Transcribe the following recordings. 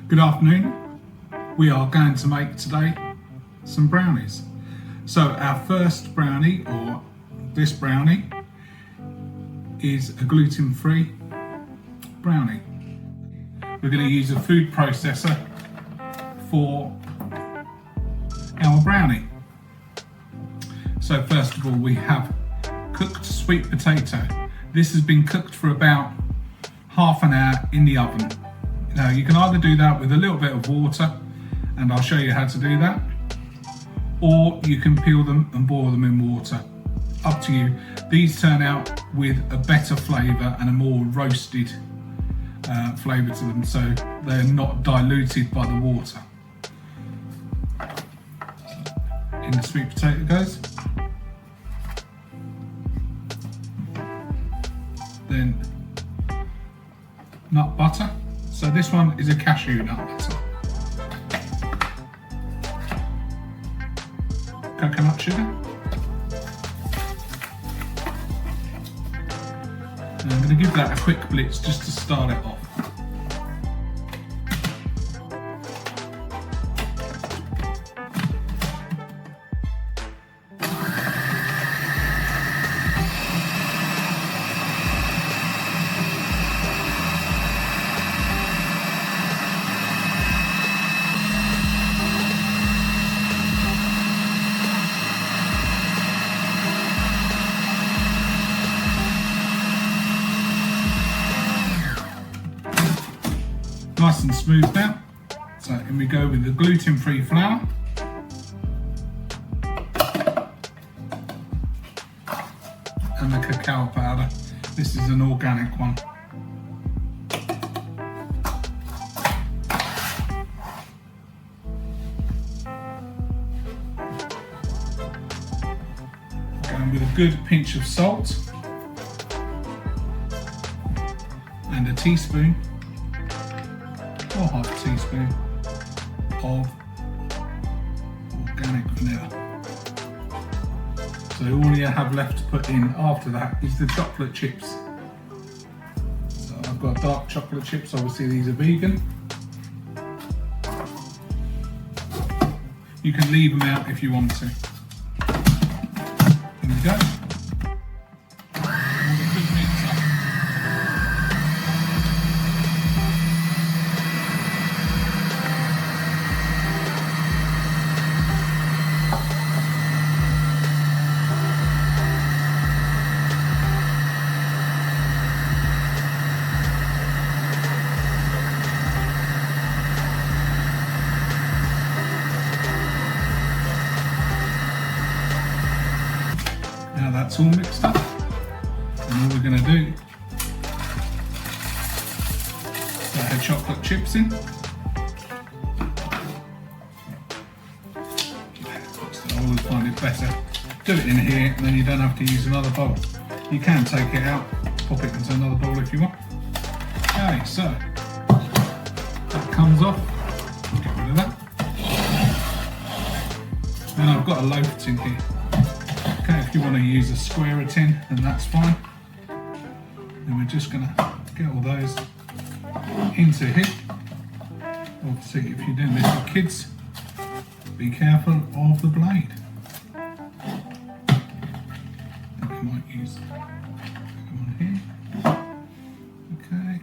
Good afternoon. We are going to make today some brownies. So our first brownie, or this brownie, is a gluten-free brownie. We're going to use a food processor for our brownie. So first of all, we have cooked sweet potato. This has been cooked for about half an hour in the oven. Now you can either do that with a little bit of water, and I'll show you how to do that, or you can peel them and boil them in water. Up to you. These turn out with a better flavour and a more roasted flavour to them, so they're not diluted by the water. In the sweet potato goes. Then nut butter. So this one is a cashew nut butter. Coconut sugar. And I'm going to give that a quick blitz just to start it off. Nice and smooth now. So in we go with the gluten-free flour. And the cacao powder. This is an organic one. Going with a good pinch of salt. And a teaspoon or half a teaspoon of organic vanilla. So all you have left to put in after that is the chocolate chips. So I've got dark chocolate chips, obviously these are vegan. You can leave them out if you want to. Here we go. Now that's all mixed up, and all we're going to do is put our chocolate chips in. I always find it better, do it in here, and then you don't have to use another bowl. You can take it out, pop it into another bowl if you want. Okay, so that comes off, get rid of that. Then I've got a loaf tin here. Okay, if you want to use a square tin, then that's fine. Then we're just going to get all those into here. Obviously, if you're doing this with kids, be careful of the blade. I think you might use one here. Okay.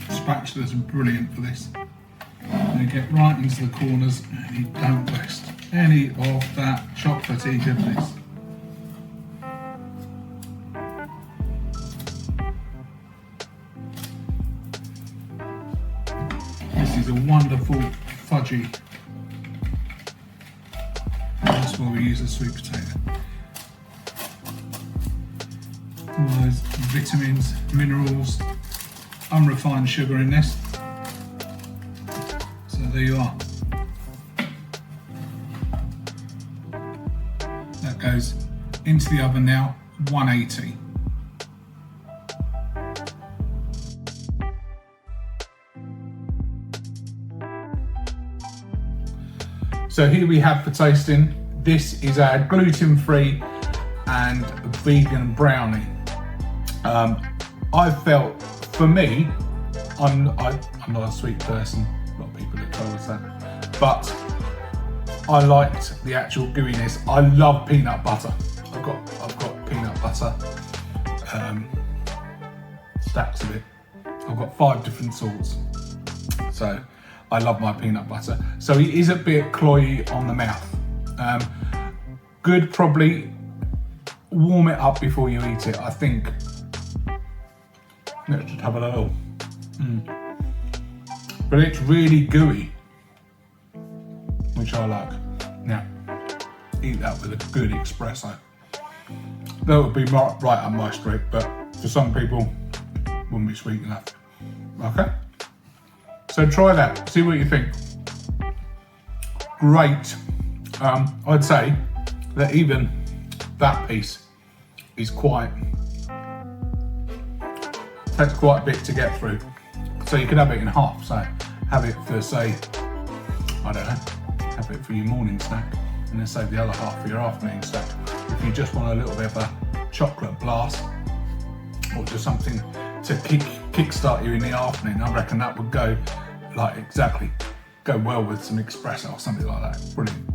Spatulas are brilliant for this. They get right into the corners and you don't waste any of that chocolatey goodness. This is a wonderful fudgy. That's why we use a sweet potato. All those vitamins, minerals, unrefined sugar in this. So there you are. That goes into the oven now, 180. So here we have for tasting. This is our gluten-free and vegan brownie. I felt, for me, I'm not a sweet person. A lot of people have told us that, but I liked the actual gooiness. I love peanut butter. I've got peanut butter, stacks of it. I've got 5 different sorts. So I love my peanut butter. So it is a bit cloyy on the mouth. Good, probably warm it up before you eat it. I think. Let's just have a little. But it's really gooey, which I like. Now, eat that with a good espresso. That would be right up my street, but for some people, wouldn't be sweet enough. Okay? So try that, see what you think. Great. I'd say that even that piece is takes quite a bit to get through. So you could have it in half, so have it for, say, I don't know, have it for your morning snack and then save the other half for your afternoon snack. If you just want a little bit of a chocolate blast or just something to kickstart you in the afternoon, I reckon that would go well with some espresso or something like that. Brilliant.